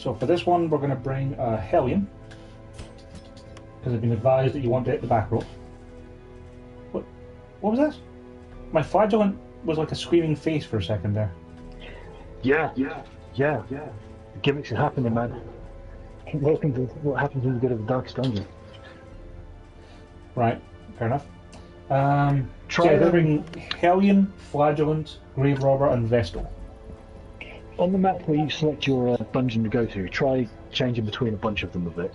So for this one, we're going to bring a Hellion, because I've been advised that you want to hit the back row. What was that? My flagellant was like a screaming face for a second there. Yeah. Gimmicks are happening, man. Welcome to what happens when you go to the Darkest Dungeon. Right, fair enough. Try bring Hellion, Flagellant, Grave Robber, and Vestal. On the map where you select your dungeon to go to, try changing between a bunch of them a bit.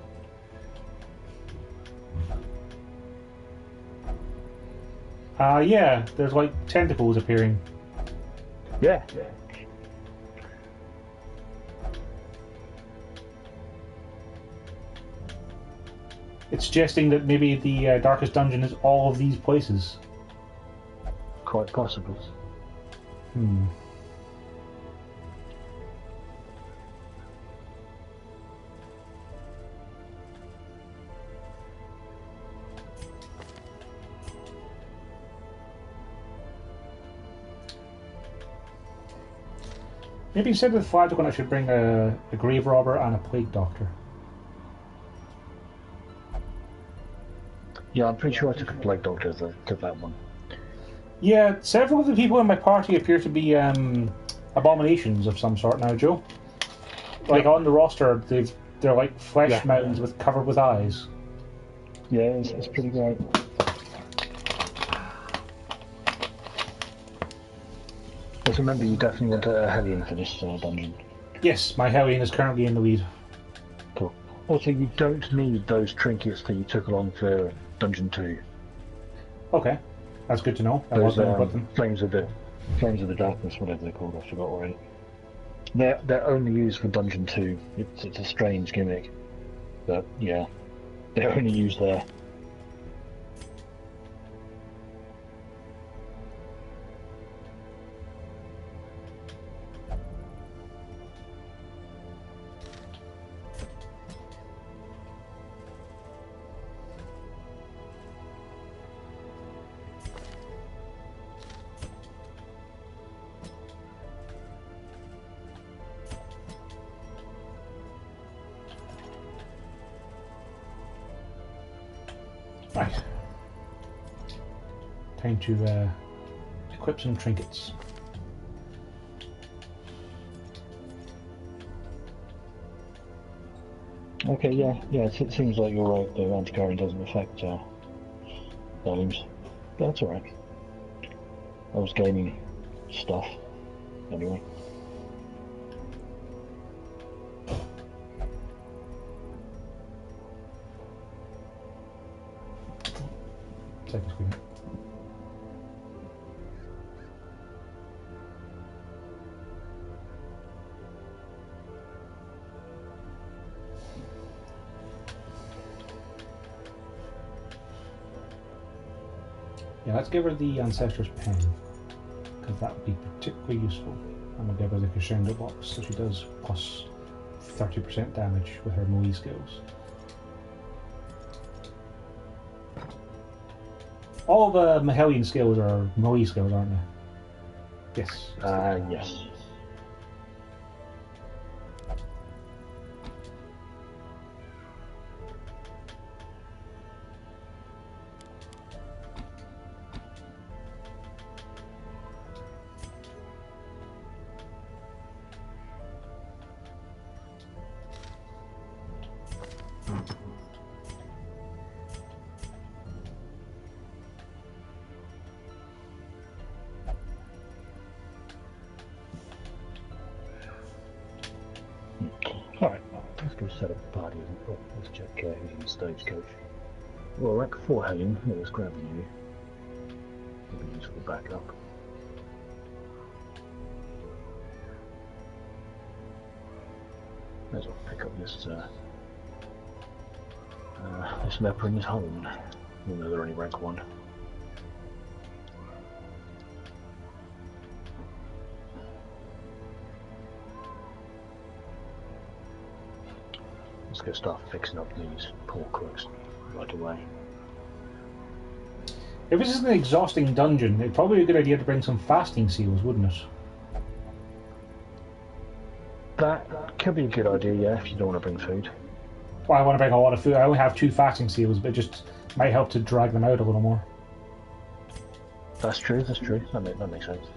Yeah, there's like tentacles appearing. Yeah. It's suggesting that maybe the Darkest Dungeon is all of these places. Quite possible. Maybe instead of the Flagellant, I should bring a Grave Robber and a Plague Doctor. Yeah, I'm pretty sure I took a Plague Doctor to that one. Yeah, several of the people in my party appear to be abominations of some sort now, Joe. Like on the roster, they're like flesh mounds covered with eyes. Yeah, it's pretty great. Just remember, you definitely want a Hellion for this dungeon. Yes, my Hellion is currently in the lead. Cool. Also, you don't need those trinkets that you took along for Dungeon 2. Okay, that's good to know. Those flames of the darkness, whatever they're called, I forgot already. They're only used for Dungeon 2. It's a strange gimmick, but yeah, they're only used there. Right. Time to equip some trinkets. Okay, yeah, it seems like you're right, the anti-carrying doesn't affect volumes. But that's alright. I was gaining stuff, anyway. Second screen. Yeah, let's give her the Ancestor's Pen, because that would be particularly useful. And we'll give her the Crescendo Box, so she does plus 30% damage with her melee skills. All the Mahelian skills are melee skills, aren't they? Yes. Yes. Alright, let's go set up a party. Let's check who's in the stagecoach. Well, rank 4 Hellion, let's grab you. It'll be useful backup. Might as well pick up this leper in his home, even though they're only rank 1. Let's go start fixing up these poor crooks right away. If this is an exhausting dungeon, it'd probably be a good idea to bring some fasting seals, wouldn't it? That Could be a good idea, yeah, if you don't want to bring food. Well, I want to bring a lot of food. I only have 2 fasting seals, but it just might help to drag them out a little more. That's true, that's true. That makes sense.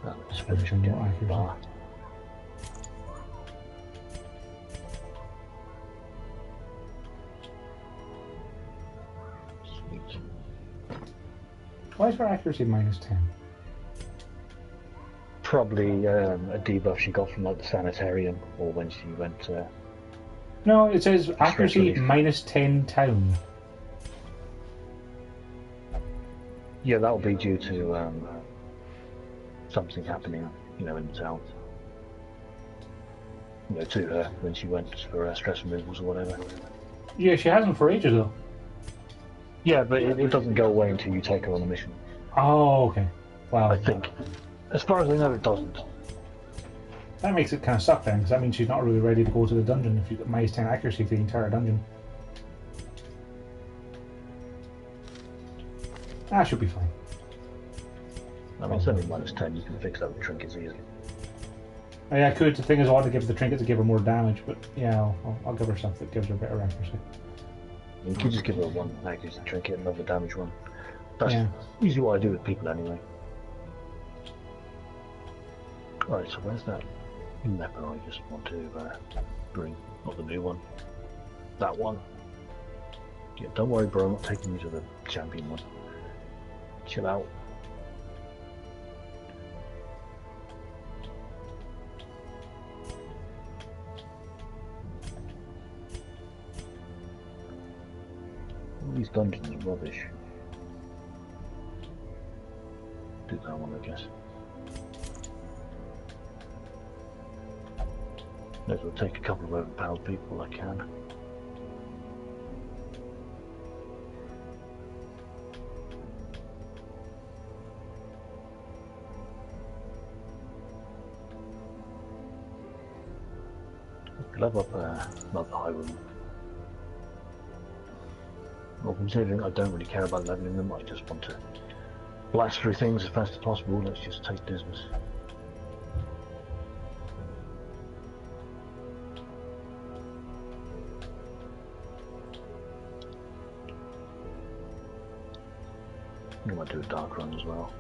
Let's finish and get a bar. Sweet. Why is her accuracy -10? Probably a debuff she got from like the sanitarium, or when she went. No, it says accuracy relief. -10 town. Yeah, that'll be due to something happening, you know, in the town. You know, to her when she went for stress removals or whatever. Yeah, she hasn't for ages though. Yeah, but it doesn't go away until you take her on a mission. Oh, okay. Wow. I think, as far as I know, it doesn't. That makes it kind of suck then, because that means she's not really ready to go to the dungeon if you've got -10 accuracy for the entire dungeon. That should be fine. I mean, it's only -10. You can fix that with trinkets easily. Oh, yeah, I could. The thing is, I want to give the trinket to give her more damage, but yeah, I'll give her stuff that gives her better accuracy. You could just give her one accuracy trinket and another damage one. That's Yeah. usually what I do with people anyway. Alright, so where's that leper I just want to bring? Not the new one. That one. Yeah, don't worry, bro. I'm not taking you to the champion one. Chill out. All these dungeons are rubbish. Do that one, I guess. May as well take a couple of overpowered people I can. Level up another high room. Well, considering I don't really care about leveling them, I just want to blast through things as fast as possible. Let's just take business. I might do a dark run as well.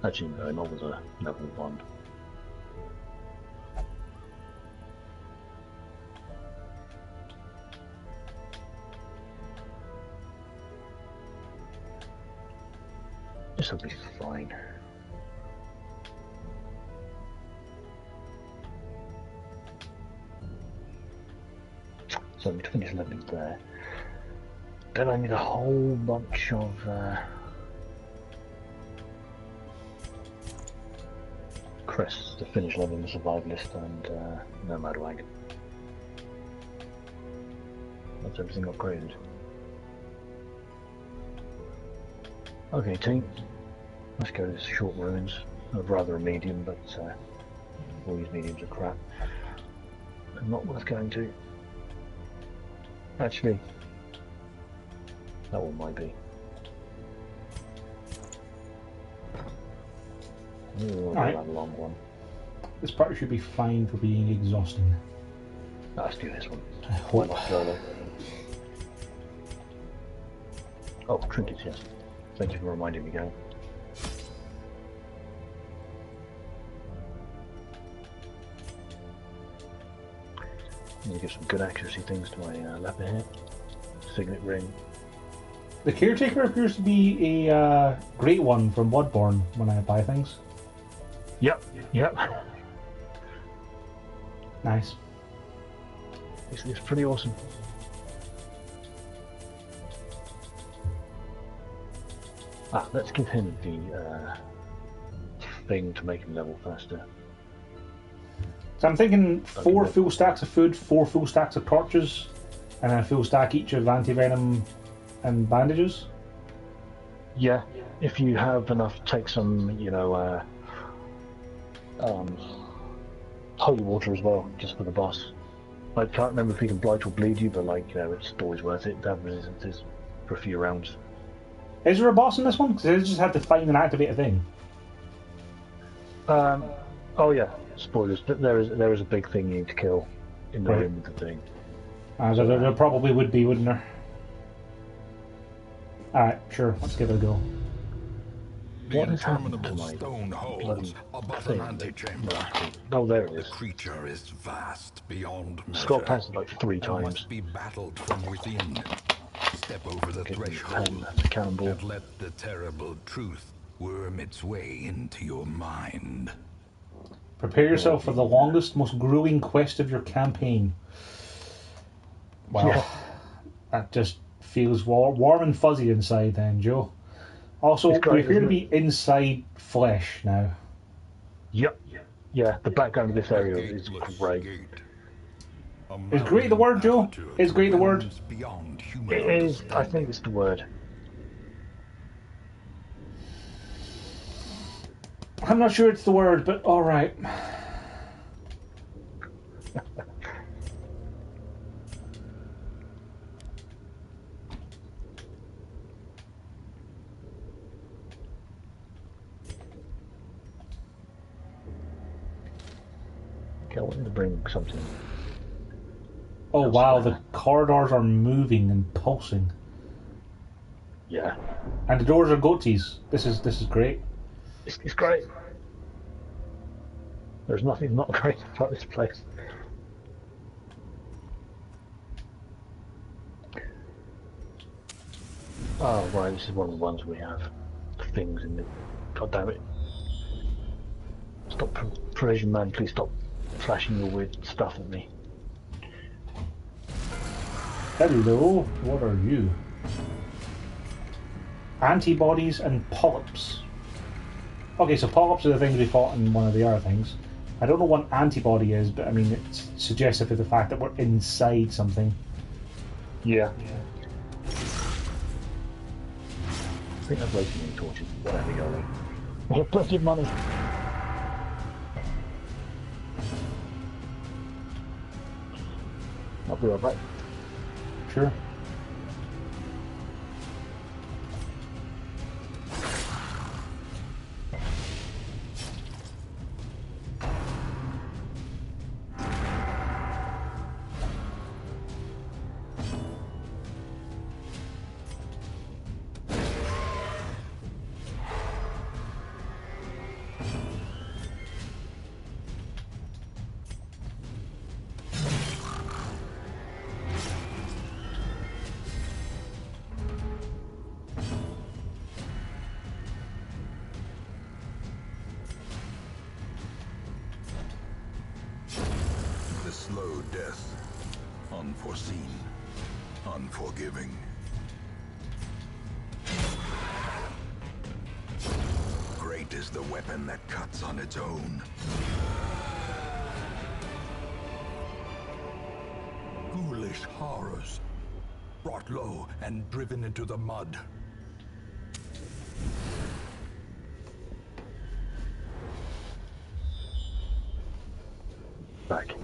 Actually, no, not with a level 1. This will be fine. So I'm 20 levels there. Then I need a whole bunch of crests to finish leveling the survivalist and nomad wagon. That's everything upgraded. Okay, team. Let's go to this short ruins. I'd rather a medium, but all these mediums are crap. And not worth going to. Actually, that one might be. Alright. That long one. This part should be fine for being exhausting. Let's do this one. I Why hope. not solo? Oh, trinkets, yes. Thank you for reminding me, Gary. I'm gonna give some good accuracy things to my leper here. Signet ring. The caretaker appears to be a great one from Bloodborne when I buy things. Yep, yep. Nice. It's pretty awesome. Ah, let's give him the thing to make him level faster. So I'm thinking 4 Okay. full stacks of food, 4 full stacks of torches, and then a full stack each of anti-venom and bandages. Yeah, if you have enough, take some, um, holy water as well, just for the boss. I can't remember if he can blight or bleed you, but like, it's always worth it to have resistances for a few rounds. Is there a boss in this one? Because I just had to find and activate a thing. Oh yeah, spoilers. There is a big thing you need to kill in the Right. room with the thing. There probably would be, wouldn't there? Alright, sure, let's give it a go. What has happened to interminable my stone bloody holes above thing? an antechamber. Oh, there it The is. creature is vast beyond measure. Scott passed it like 3 and times. must be battled from within. Step over the Give me the threshold pen and the cannonball. and let the terrible truth worm its way into your mind. Prepare yourself for the longest, most grueling quest of your campaign. Wow. Yeah. That just feels warm and fuzzy inside then, Joe. Also, It's great, we appear to isn't be inside flesh now. Yep. Yeah, the background of this area is great. Is great the word, Joe? Is great the word? It is, I think it's the word. I'm not sure it's the word, but alright. Okay, I wanted to bring something. Oh wow, the corridors are moving and pulsing. Yeah. And the doors are goatees. This is great. It's great. There's nothing not great about this place. Oh, right, this is one of the ones we have things in it. God damn it. Stop, Persian man, please stop flashing your weird stuff at me. Hello, what are you? Antibodies and polyps. Okay, so polyps are the things we fought in one of the other things. I don't know what an antibody is, but I mean, it's suggestive of the fact that we're inside something. Yeah. I think I've wasted many torches. Whatever, go. We have plenty of money. I'll be right back. Sure. Slow death, unforeseen, unforgiving. Great is the weapon that cuts on its own. Foolish horrors, brought low and driven into the mud. Back.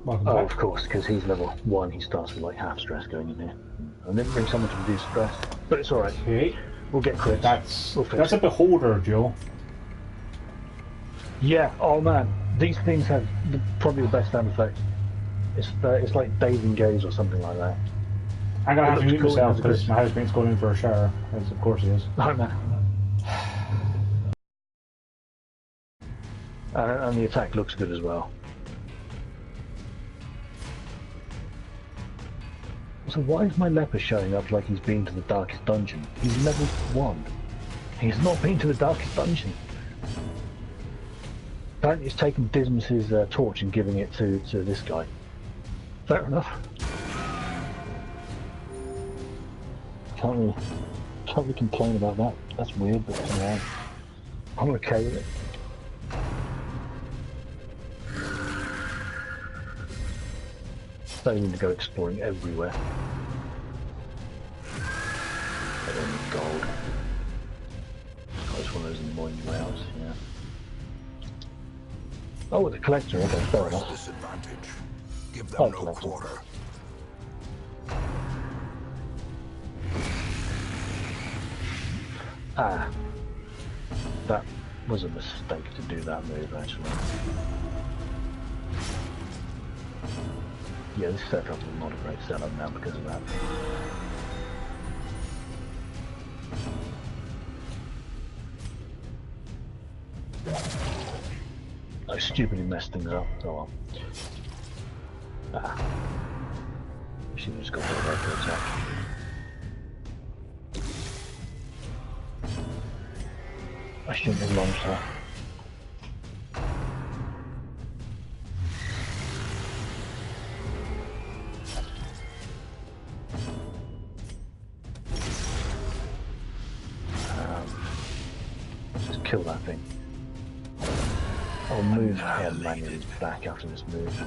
Welcome Oh, back. of course, because he's level 1, he starts with like half stress going in here. I didn't bring someone to reduce stress, but it's alright. Okay. We'll get crits. That's a beholder, Joe. Yeah, oh man, these things have probably the best sound effect. It's like bathing gaze or something like that. I'm gonna have to mute cool, myself it because has my housemate's going in for a shower, as of course he is. Oh man. And the attack looks good as well. So why is my leper showing up like he's been to the darkest dungeon? He's level 1. He's not been to the darkest dungeon. Apparently he's taken Dismas's torch and giving it to this guy. Fair enough. Can't we complain about that? That's weird, but yeah, I'm okay with it. Don't need to go exploring everywhere. I don't need gold. one of those annoying layouts, yeah. Oh, with a collector, okay, fair Press enough. disadvantage. Give them Oh, no collector. quarter. Ah. That was a mistake to do that move, actually. Yeah, this setup is not a great setup now because of that. I stupidly messed things up. Oh well. Ah. She just got the right attack. I shouldn't have launched her. Let's just kill that thing. I'll move her manually back after this move.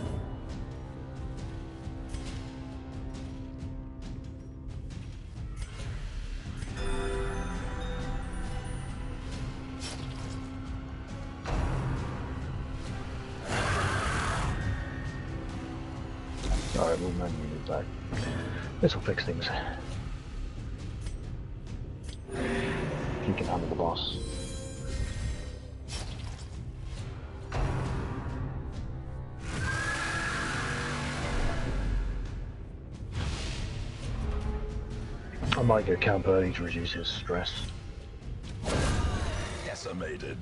Alright, we'll manually move back. This will fix things. You can handle the boss. I might go camp early to reduce his stress. Decimated.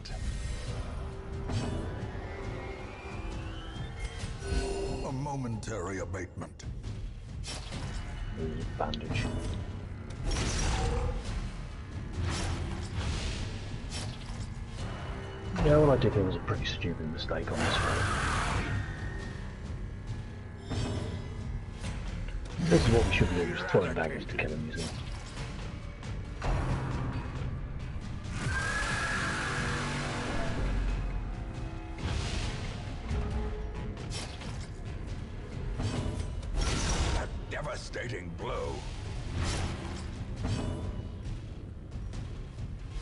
A momentary abatement. Use bandage. Yeah, what I did here was a pretty stupid mistake on this one. This is what we should be doing, just throwing daggers to kill him using. A devastating blow.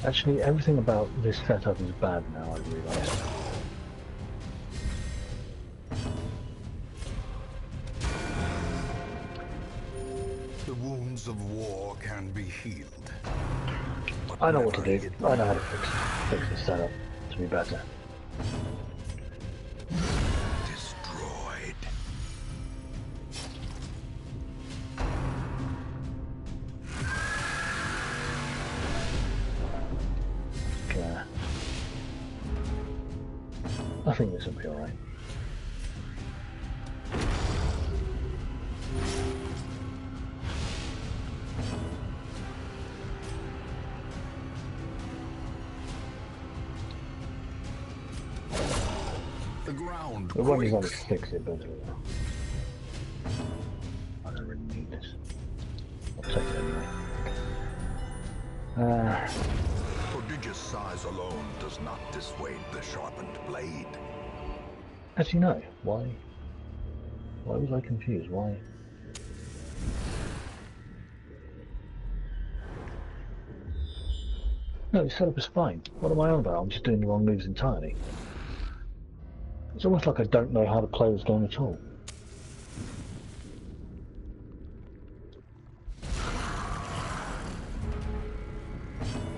Actually, everything about this setup is bad now, I realise. The wounds of war can be healed. I know what to do. I know how to fix this setup to be better. Destroyed. Okay. I think this will be alright. The ground The one is not to quakes. fix it, but I don't really need this. I'll take it anyway. Prodigious size alone does not dissuade the sharpened blade. Actually, no. Why? Why was I confused? Why? No, the setup is fine. What am I on about? I'm just doing the wrong moves entirely. It's almost like I don't know how to play this game at all.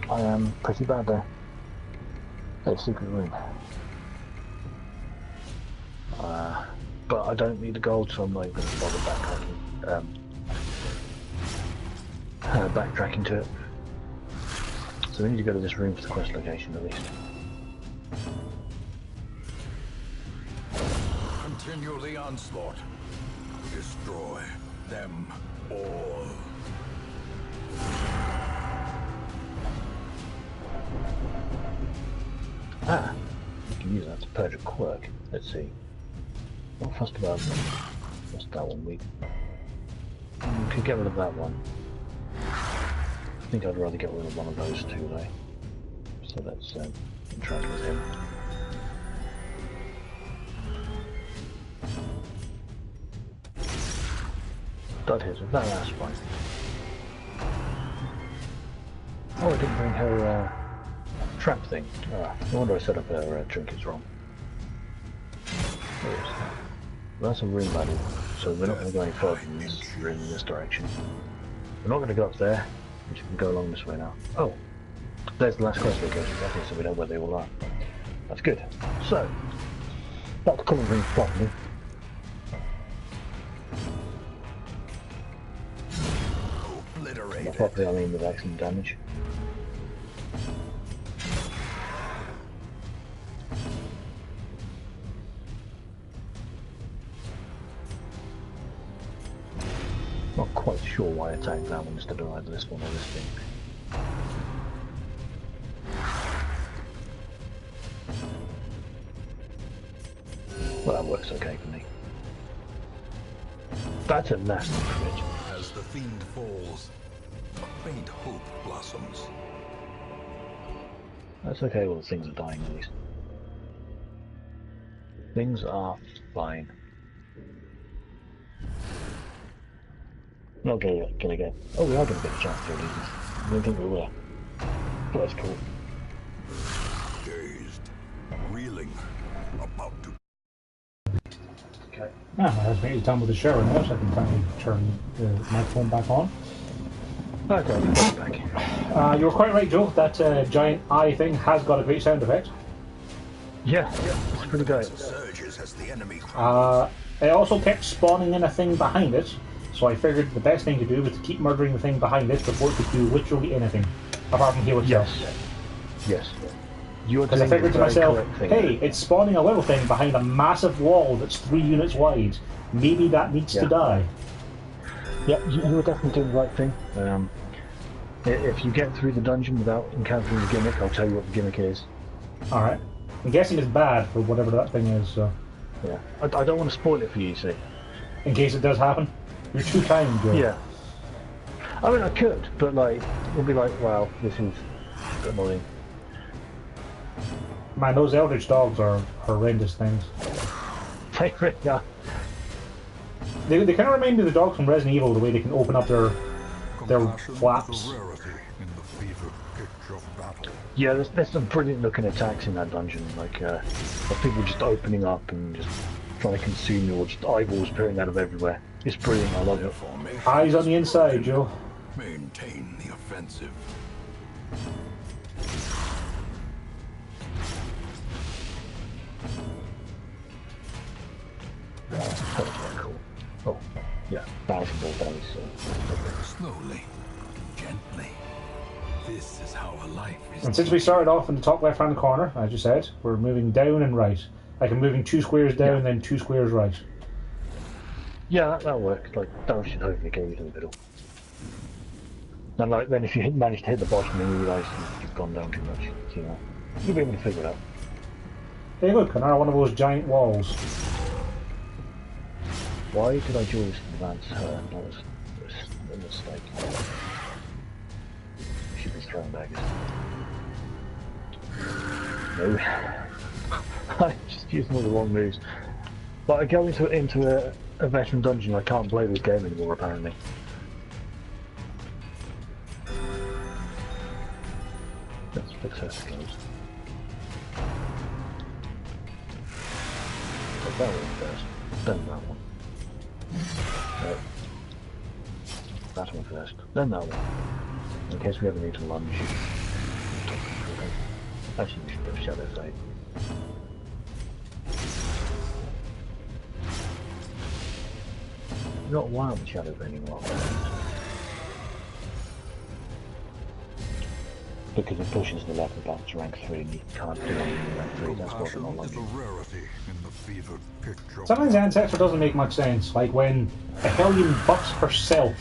I am pretty bad there. Hey, secret room. But I don't need the gold, so I'm not even going to bother backtracking to it. So we need to go to this room for the quest location at least. Continue the onslaught. Destroy them all. Ah! We can use that to purge a quirk. Let's see. Not fussed about them. What's that one? We could get rid of that one. I think I'd rather get rid of one of those two though. So let's interact with him. Dud hits with that last one. Oh, I didn't bring her Trap thing. Ah, no wonder I set up our trinkets wrong. There it is. Well, that's a room battle, so we're not going to go any further in this room in this direction. We're not going to go up there, we can go along this way now. Oh, there's the last quest location. Okay, so we know where they all are. That's good. So, back to common rings properly. By properly I mean with excellent damage. Not quite sure why I attacked that one instead of either this one or this thing. Well, that works okay for me. That's a nasty crit. As the fiend falls, a faint hope blossoms. That's okay, well, things are dying at least. Things are fine. Not gonna get. Oh, we are gonna get a chance to release this. I don't think we will. But that's cool. Dazed, reeling, about to. Okay. Ah, I think done with the shower now, so I can finally turn the microphone back on. Okay, I'll get back. You were quite right, Joe. That giant eye thing has got a great sound effect. Yeah, it's pretty great. Surges as the enemy. It also kept spawning in a thing behind it, so I figured the best thing to do was to keep murdering the thing behind it before it could do literally anything, apart from heal itself. Yes. You are Because I doing figured the to very myself, correct thing. hey, it's spawning a little thing behind a massive wall that's 3 units wide. Maybe that needs to die. Yeah, you were definitely doing the right thing. If you get through the dungeon without encountering the gimmick, I'll tell you what the gimmick is. Alright. I'm guessing it's bad for whatever that thing is, so... Yeah. I don't want to spoil it for you, see. In case it does happen. You're too kind, Joe. Yeah. I mean, I could, but like, it'll be like, wow, this is annoying. Man, those Eldritch dogs are horrendous things. They really are. They kind of remind me of the dogs from Resident Evil, the way they can open up their flaps. Yeah, there's some brilliant looking attacks in that dungeon, like of people just opening up and just trying to consume you, or just eyeballs appearing out of everywhere. It's brilliant, I love it. Eyes on the inside, Joe. Maintain the offensive. Cool. Oh, yeah, bouncing ball bellies. Slowly, gently. This is how a life is. And since we started off in the top left-hand corner, as you said, we're moving down and right. Like I'm moving 2 squares down and then 2 squares right. Yeah, that'll work. Like, that should hopefully get you to the middle. And like, then if you manage to hit the bottom and you realise you've gone down too much, you know, you'll be able to figure it out. Hey look, another one of those giant walls. Why did I join this advance her? That was a mistake. Should be thrown back. No. I'm just using all the wrong moves. But I go into a veteran dungeon, I can't play this game anymore apparently. Let's fix her skills. Take that one first, then that one. No. That one first, then that one. In case we ever need to lunge. Actually, we should have Shadow Fade. Not wild Shadow Fade anymore. Because it pushes the level back to rank 3 and you can't do anything in rank 3, that's what I'm not liking. Sometimes Ancestor doesn't make much sense, like when a Hellion buffs herself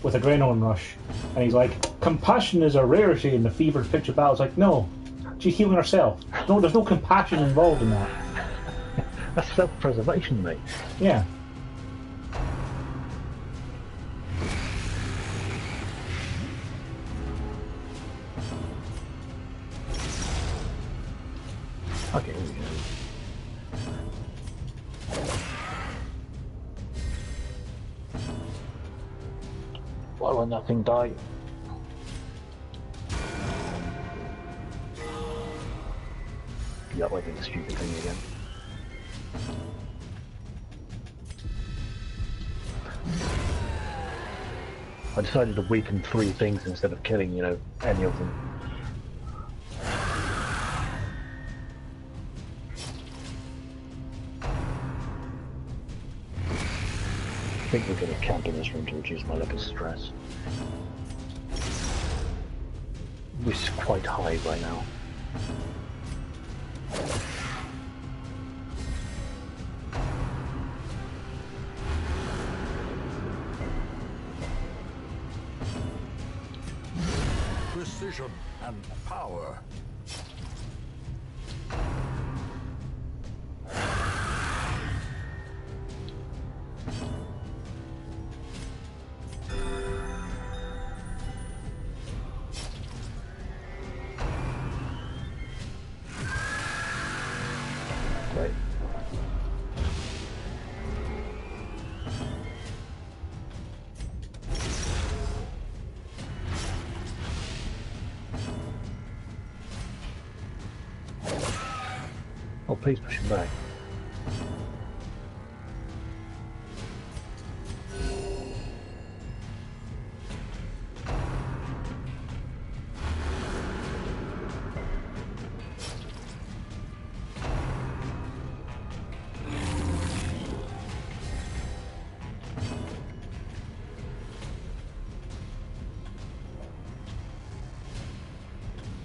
with Adrenaline Rush, and he's like, compassion is a rarity in the fevered pitch of battle. It's like, no, she's healing herself. No, there's no compassion involved in that. That's self-preservation, mate. Yeah. Okay, here we go. Why won't that thing die? Yep, I did the stupid thing again. I decided to weaken 3 things instead of killing, you know, any of them. I think we're going to camp in this room to reduce my level of stress. Which is quite high right now. Precision and power. Right. Oh, please push him back.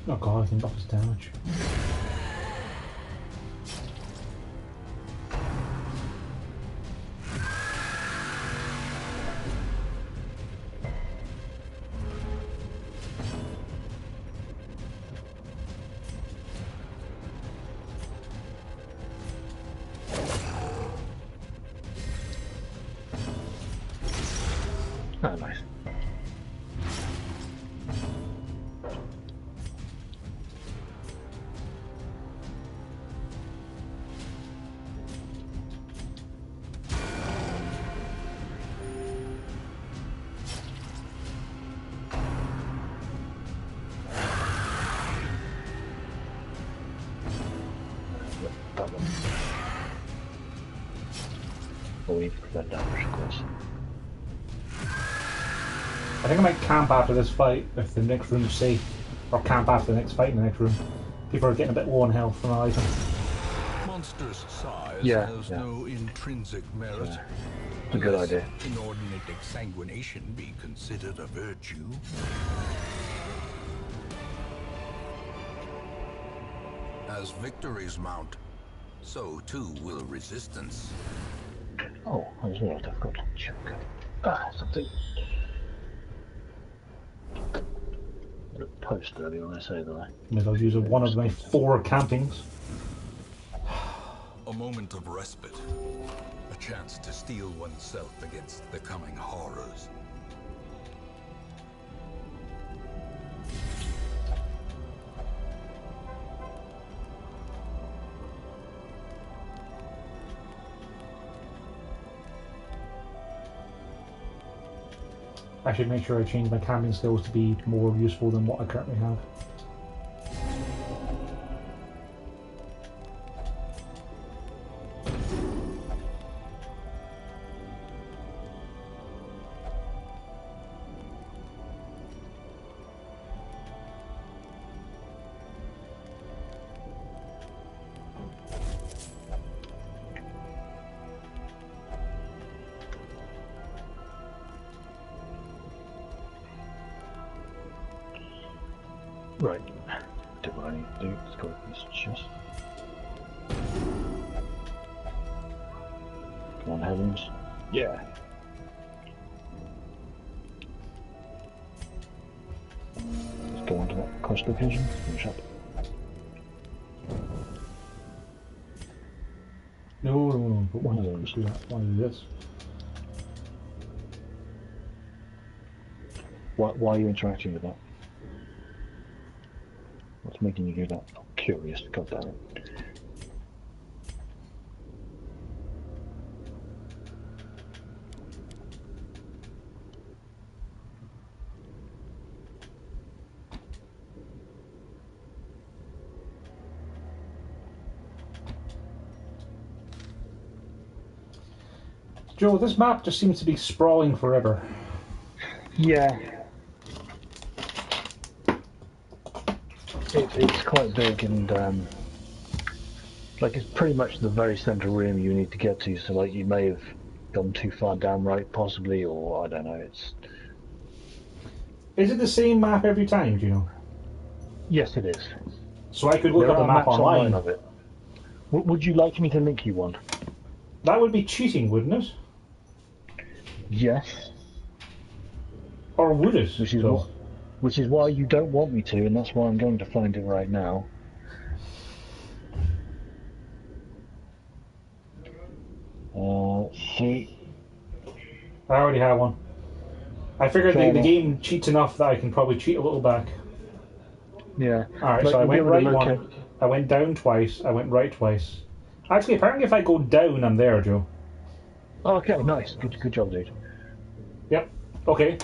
Oh god, I can buff his damage. Oh, nice. That one. Oh, we need to prevent damage, of course. I think I might camp after this fight if the next room's safe. Or camp after the next fight in the next room. People are getting a bit low on health from an item. Monstrous size Yeah, has yeah. no intrinsic merit. Yeah. It's a good Unless idea. Inordinate exsanguination be considered a virtue. As victories mount, so too will resistance. Oh, I just realised I've got to check. Something. A post earlier when I say that I. Maybe I'll use one of my 4 campings. A moment of respite. A chance to steel oneself against the coming horrors. I should make sure I change my camping skills to be more useful than what I currently have. Right. Do what I need to do. Let's go with this chest. Come on, heavens. Yeah. Let's go on to that quest location. Finish up. No. But One why of those. do that? Why do this? Why are you interacting with that? What's making you do that? I'm curious. God damn it. Joe, this map just seems to be sprawling forever. Yeah. It's quite big and like it's pretty much the very centre room you need to get to. So like you may have gone too far down right, possibly, or I don't know. Is it the same map every time? Do you know? Yes, it is. So I could look There at the are map maps online. of it. Would you like me to link you one? That would be cheating, wouldn't it? Yes. Or would it? Which is why you don't want me to, and that's why I'm going to find it right now. See. I already have one. I figured the game cheats enough that I can probably cheat a little back. Yeah. Alright, so I went right one, I went down twice, I went right twice. Actually, apparently if I go down, I'm there, Joe. Oh, okay, nice. Good job, dude. Yep. Okay.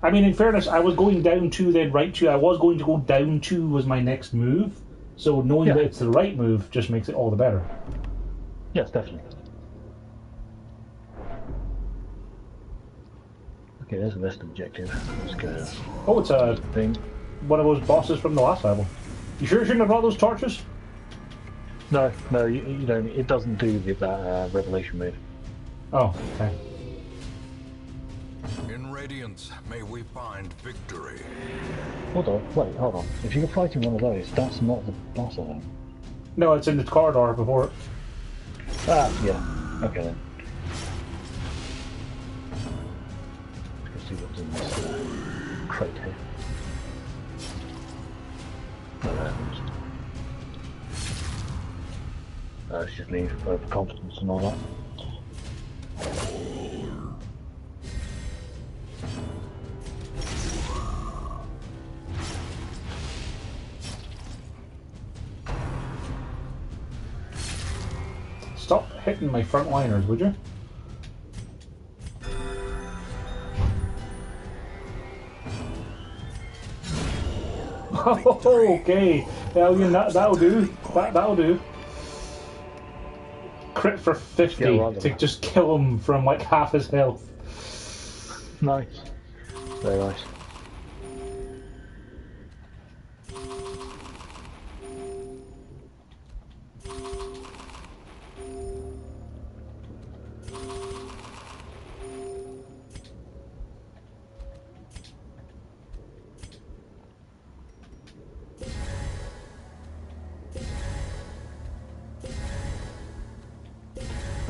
I mean, in fairness, I was going down 2, then right 2. I was going to go down 2 was my next move. So knowing that it's the right move just makes it all the better. Yes, definitely. Okay, there's the best objective. Let's go. Oh, it's a thing. One of those bosses from the last level. You sure you shouldn't have brought those torches? No, you don't. It doesn't do that revelation move. Oh, okay. In Radiance, may we find victory. Hold on. If you're fighting one of those, that's not the boss of them. No, it's in the corridor before it. Ah, yeah. Okay then. Let's see what's in this crate here. It's just leave overconfidence and all that. Stop hitting my frontliners, would you? Okay, Alien, that'll do. That'll do. Crit for 50 to just kill him from like half his health. Nice. Very nice.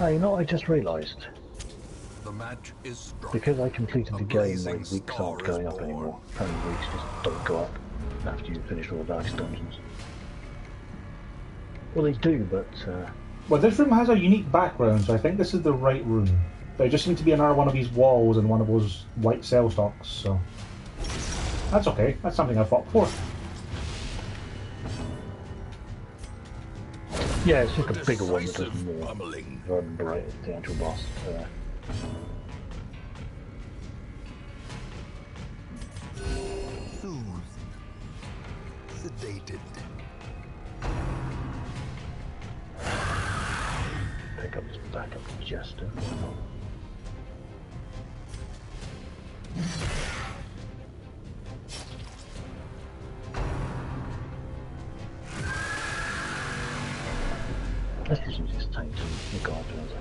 You know what I just realised? The match is struck. Because I completed the game, my weeks aren't going up anymore. Apparently weeks just don't go up after you finish all the darkest dungeons. Well, they do, but... Well, this room has a unique background, so I think this is the right room. There just seems to be another one of these walls and one of those white cell stocks, so... That's okay. That's something I've fought before. Yeah, it's just a bigger one that does more. If I remember right, it's the actual boss. Soothed. Sedated. Pick up this backup jester. Let's just use this tank to look after us.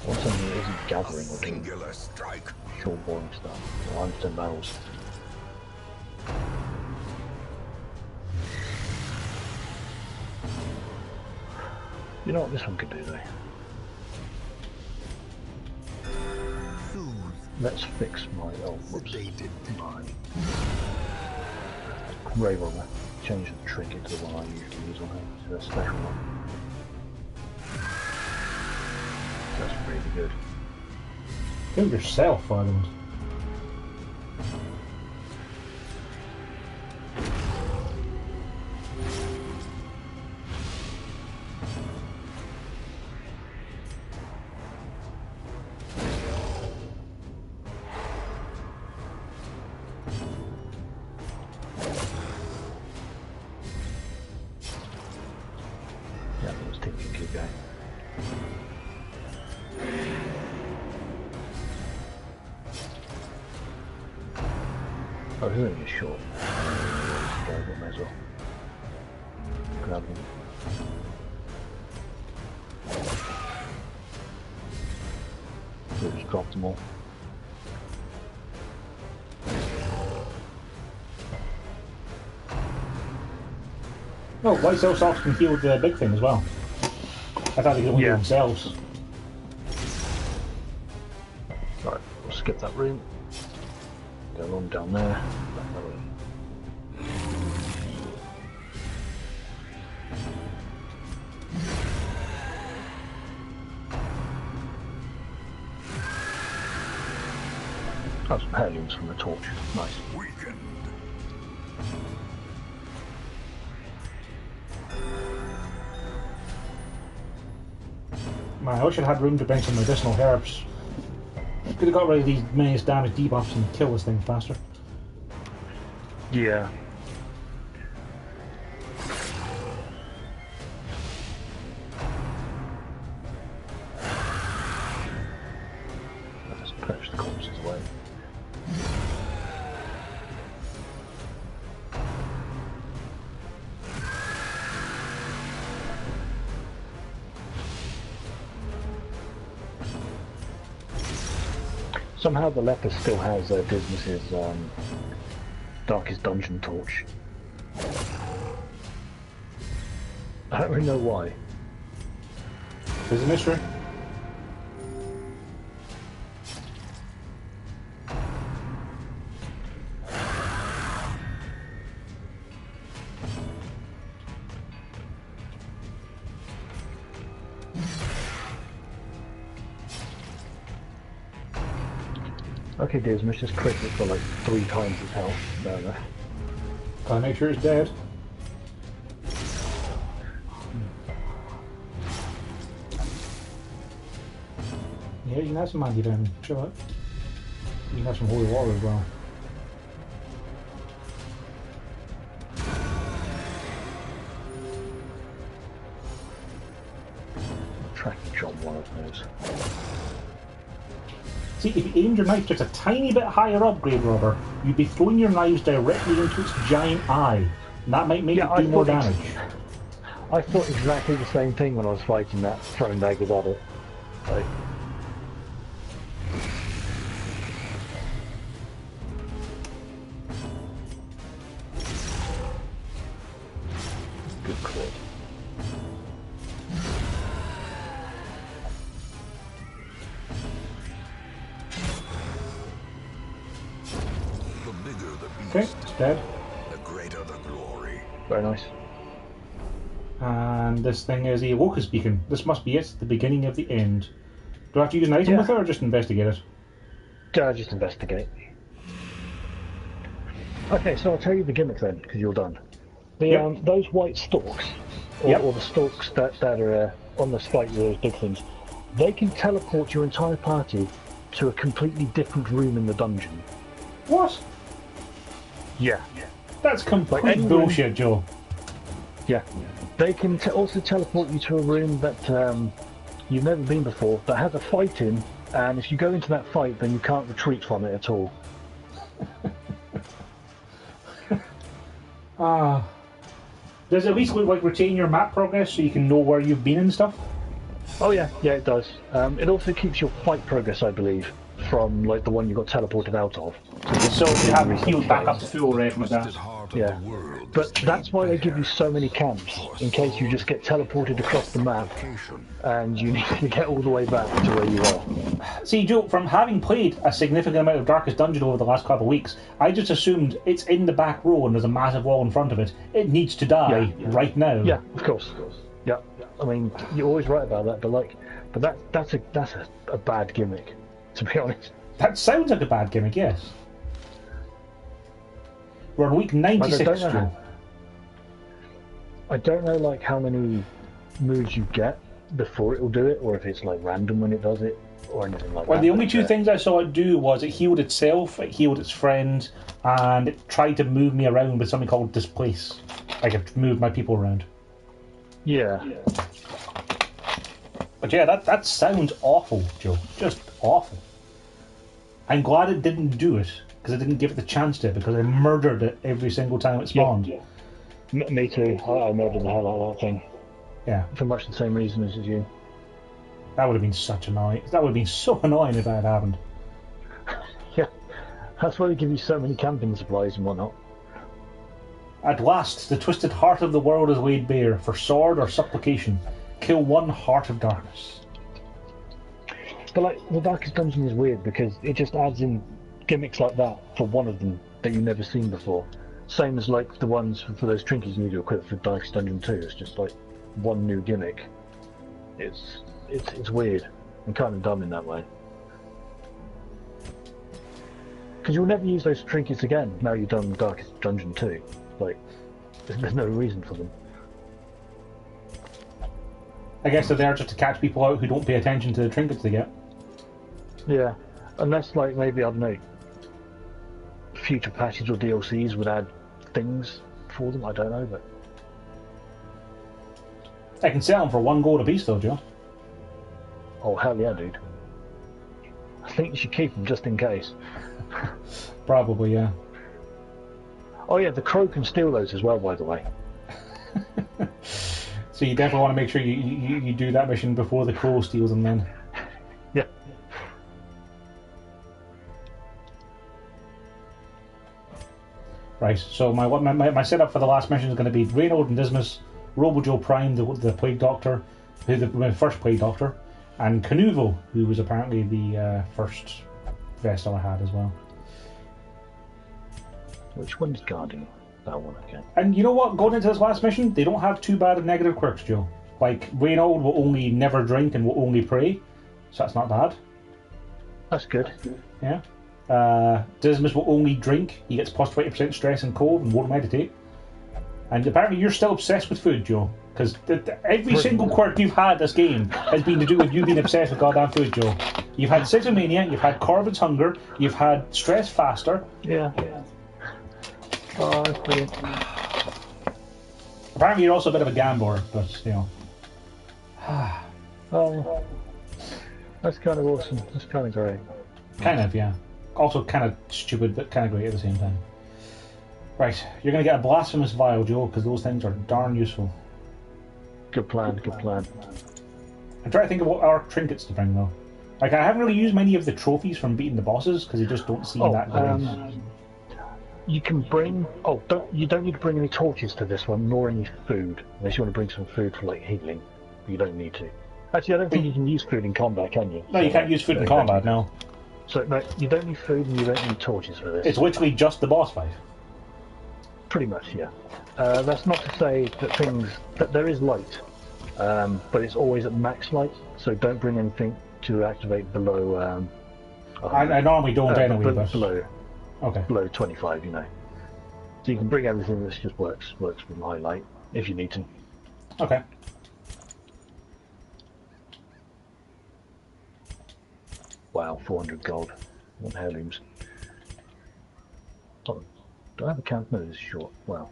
Or something that isn't gathering or doing Singular strike. short boring stuff. Or understand barrels. You know what this one could do though? Let's fix my my Ray Robber. Change the trinket to the one I usually use on him, to a special one. That's really good. Kill yourself, Ireland. Oh, it's only a short. Go, but may as well grab them. So just dropped them all. Oh, white cell socks can heal the big thing as well. I thought they could only heal themselves. Right, we'll skip that room. Go along down there. Back that way. Oh, some heliums from the torch. Nice. Weakened. Man, I wish I'd had room to bring some medicinal herbs. Could have got rid of these menace damage debuffs and kill this thing faster. Yeah. Let's push the corpses away. Somehow the leper still has Dismas's Darkest Dungeon torch. I don't really know why. There's a mystery. Okay, Dismas just critically for like 3 times his health. No, no. Gotta make sure it's dead. Yeah, you can have some anti-venom. Chill out. You can have some holy water as well. Track John one of those. See, if you aimed your knife just a tiny bit higher up, Grave Robber, you'd be throwing your knives directly into its giant eye. And that might make it do more damage. I thought exactly the same thing when I was fighting that, throwing daggers at it. Like, good crit. The bigger the beast, Okay, it's dead. the greater the glory. Very nice. And this thing is a Locust Beacon. This must be it, the beginning of the end. Do I have to use an item with it or just investigate it? Just investigate. Okay, so I'll tell you the gimmick then, because you're done. The those white stalks, or the stalks that are on the spike with those big things, they can teleport your entire party to a completely different room in the dungeon. What? Yeah. That's complete Like any bullshit, Joe. Yeah. They can also teleport you to a room that you've never been before, that has a fight in, and if you go into that fight, then you can't retreat from it at all. Does it at least like retain your map progress so you can know where you've been and stuff? Oh yeah, yeah it does. It also keeps your fight progress, I believe, from like the one you got teleported out of. So you have healed back up to full rate like that. Yeah, but that's why they give you so many camps, in case you just get teleported across the map and you need to get all the way back to where you are. See, Joe, from having played a significant amount of Darkest Dungeon over the last couple of weeks, I just assumed it's in the back row and there's a massive wall in front of it. It needs to die right now. Yeah, of course. Yeah, I mean, you're always right about that, but that's a bad gimmick, to be honest. That sounds like a bad gimmick, yes. We're on week 96, Joe. I don't know like how many moves you get before it will do it, or if it's like random when it does it, or anything like that. Well, the only two things I saw it do was it healed itself, it healed its friend, and it tried to move me around with something called Displace. I could move my people around. Yeah. But yeah, that sounds awful, Joe. Just awful. I'm glad it didn't do it, because I didn't give it the chance to, because I murdered it every single time it spawned. Yeah. Me too. I murdered the hell out of that thing. Yeah. For much the same reason as you. That would have been such annoying. That would have been so annoying if that had happened. Yeah. That's why they give you so many camping supplies and whatnot. At last, the twisted heart of the world is laid bare, for sword or supplication. Kill one heart of darkness. But like, the Darkest Dungeon is weird because it just adds in gimmicks like that for one of them that you've never seen before. Same as like the ones for those trinkets you need to equip for Darkest Dungeon 2. It's just like one new gimmick. It's weird and kind of dumb in that way. Because you'll never use those trinkets again now you've done Darkest Dungeon 2. Like, there's no reason for them. I guess they're there just to catch people out who don't pay attention to the trinkets they get. Yeah, unless like maybe, I don't know, future patches or DLCs would add things for them, I don't know, but... I can sell them for 1 gold apiece though, Joe. Oh, hell yeah, dude. I think you should keep them just in case. Probably, yeah. Oh yeah, the crow can steal those as well, by the way. So you definitely want to make sure you do that mission before the crow steals them then. Yeah. Right, so my setup for the last mission is going to be Reynold and Dismas, Robo-Joe Prime, the Plague Doctor, my first Plague Doctor, and Canuvo, who was apparently the first Vestal I had as well. Which one's guarding that one again? And you know what? Going into this last mission, they don't have too bad of negative quirks, Joe. Like, Reynold will only never drink and will only pray, so that's not bad. That's good. Yeah. Dismas will only drink. He gets plus 20% stress and cold and won't meditate. And apparently you're still obsessed with food, Joe. Because every single quirk you've had this game has been to do with you being obsessed with goddamn food, Joe. You've had Sixomania, you've had Corbin's Hunger, you've had Stress Faster. Yeah. Oh, that's brilliant. Apparently you're also a bit of a gambler, but, you know. Oh, that's kind of awesome. That's kind of great. Kind of, yeah. Also kind of stupid, but kind of great at the same time. Right, you're going to get a Blasphemous Vial, Joe, because those things are darn useful. Good plan, good plan. I'm trying to think of what our trinkets to bring, though. Like, I haven't really used many of the trophies from beating the bosses, because they just don't seem that great. You can bring... Oh, you don't need to bring any torches to this one, nor any food. Unless you want to bring some food for, like, healing. But you don't need to. Actually, I don't think you can use food in combat, can you? No, you can't use food in combat, no. So, no, you don't need food and you don't need torches for this. It's literally just the boss fight. Pretty much, yeah. That's not to say that there is light, but it's always at max light, so don't bring anything to activate below... I normally don't anyway, but... Below 25, you know. So you can bring everything that just works with high light, if you need to. Okay. Wow, 400 gold. What heirlooms. Oh, do I have a count? No, this is short. Wow.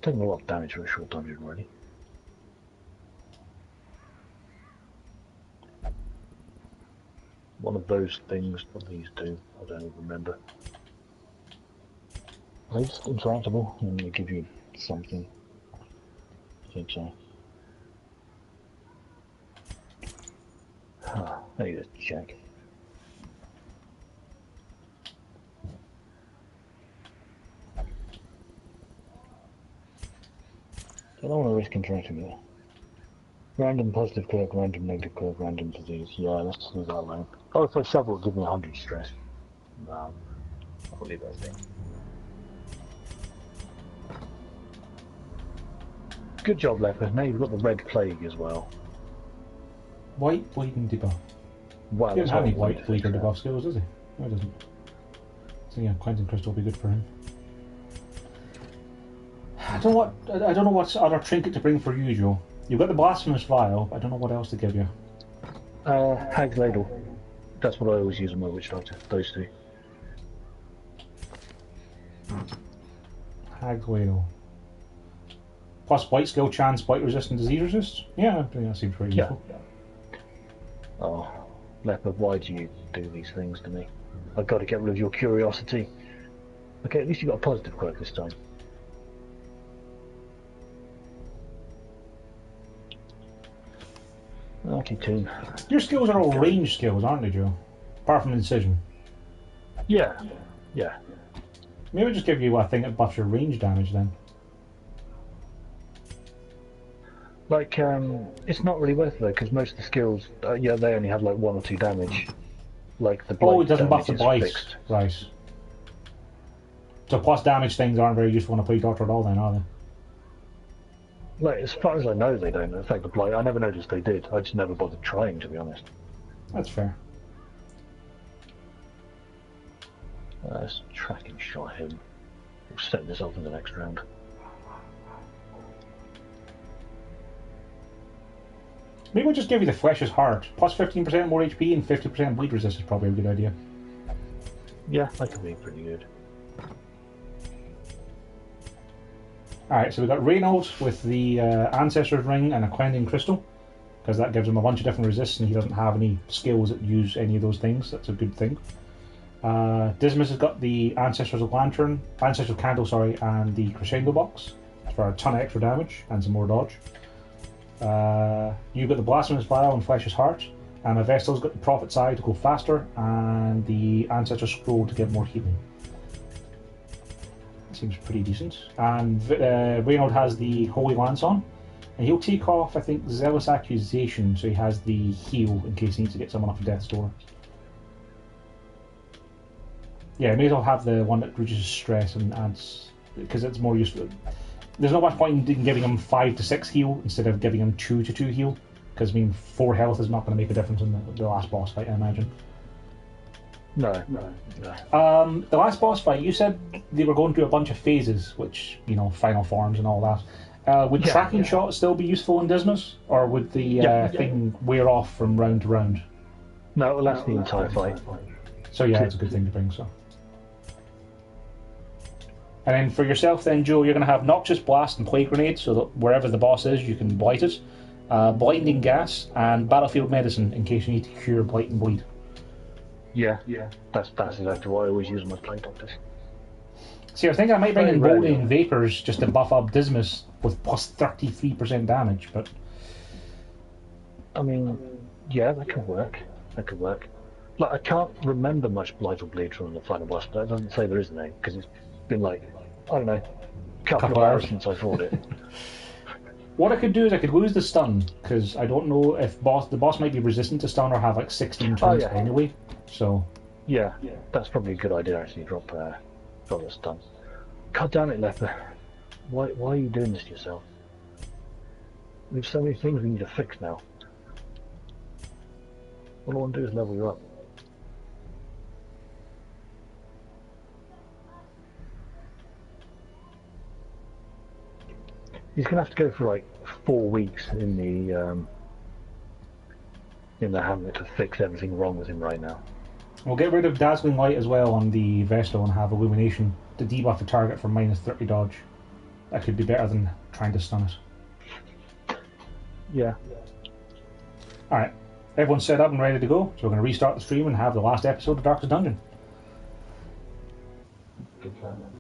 Taking a lot of damage for a short dungeon already. One of those things, what these do, I don't even remember. Are they just interactable? And they give you something. I think so. I need to check. I don't want to risk interacting with it. Random positive quirk, random negative quirk, random disease. Yeah, let's leave that alone. Oh, if I shovel, it'll give me 100 stress. No, I'll leave that thing. Good job, Leopard. Now you've got the red plague as well. White bleeding debuff. Wow, He doesn't have any white bleeder debuff skills, does he? No, he doesn't. So yeah, Cleansing Crystal will be good for him. I don't know what other trinket to bring for you, Joe. You've got the Blasphemous Vial. I don't know what else to give you. Hag's Ladle. That's what I always use on my Witch Doctor. Those two. Hag's Ladle. Plus white skill chance, white resist and disease resist? Yeah, I think that seems pretty useful. Oh. Leopard, why do you do these things to me? I've got to get rid of your curiosity. Okay, at least you got a positive quote this time. Okay, Toon. Your skills are all range skills, aren't they, Joe? Apart from incision. Yeah, yeah. Maybe I'll just give you a thing that buffs your range damage then. Like, it's not really worth it though, because most of the skills, yeah, they only have like 1 or 2 damage. Like the blight Oh, it doesn't buff the damage is blight. fixed. Right. So plus damage things aren't very useful when I play Doctor at all then, are they? Like, as far as I know, they don't affect the blight. I never noticed they did. I just never bothered trying, to be honest. That's fair. Let's track and shot him. We'll set this up in the next round. Maybe we'll just give you the Flesh's Heart. Plus 15% more HP and 50% bleed resist is probably a good idea. Yeah, that could be pretty good. Alright, so we've got Reynolds with the Ancestor's Ring and a Quending Crystal, because that gives him a bunch of different resists and he doesn't have any skills that use any of those things. That's a good thing. Dismas has got the Ancestor's Candle, sorry, and the Crescendo Box for a ton of extra damage and some more dodge. You've got the Blasphemous Vial and Flesh's Heart, and my Vestal's got the Prophet's Eye to go faster, and the Ancestor's Scroll to get more healing. Seems pretty decent. And Reynold has the Holy Lance on, and he'll take off, I think, Zealous Accusation, so he has the heal in case he needs to get someone off a death's door. Yeah, may as well have the one that reduces stress and adds, because it's more useful. There's not much point in giving him 5 to 6 heal instead of giving him 2 to 2 heal, because I mean 4 health is not going to make a difference in the last boss fight, I imagine. No. The last boss fight, you said they were going through a bunch of phases, which, you know, final forms and all that. Would tracking shot still be useful in Dismas, or would the thing wear off from round to round? No, it will last the entire fight. So yeah, it's a good thing to bring. So. And then for yourself then, Joe, you're going to have Noxious Blast and Plague Grenade, so that wherever the boss is, you can blight it. Blinding Gas, and Battlefield Medicine, in case you need to cure Blight and Bleed. Yeah. That's exactly what I always use in my Plague Doctors. See, I was thinking I might bring in Very Boldy and Vapors just to buff up Dismas with plus 33% damage, but... I mean, yeah, that could work. Like, I can't remember much Blight or Bleed from the final boss, but that doesn't say there isn't any, because it's been like, I don't know, a couple of hours since I fought it. What I could do is I could lose the stun, because I don't know if the boss might be resistant to stun or have like 16 turns anyway, so... Yeah, that's probably a good idea actually, drop the stun. God damn it, Leper. Why are you doing this to yourself? There's so many things we need to fix now. All I want to do is level you up. He's gonna have to go for like 4 weeks in the hamlet to fix everything wrong with him right now. We'll get rid of Dazzling Light as well on the Vestal and have Illumination to debuff the target for minus 30 dodge. That could be better than trying to stun us. Yeah. Alright, everyone's set up and ready to go, so we're going to restart the stream and have the last episode of Darkest Dungeon. Good plan.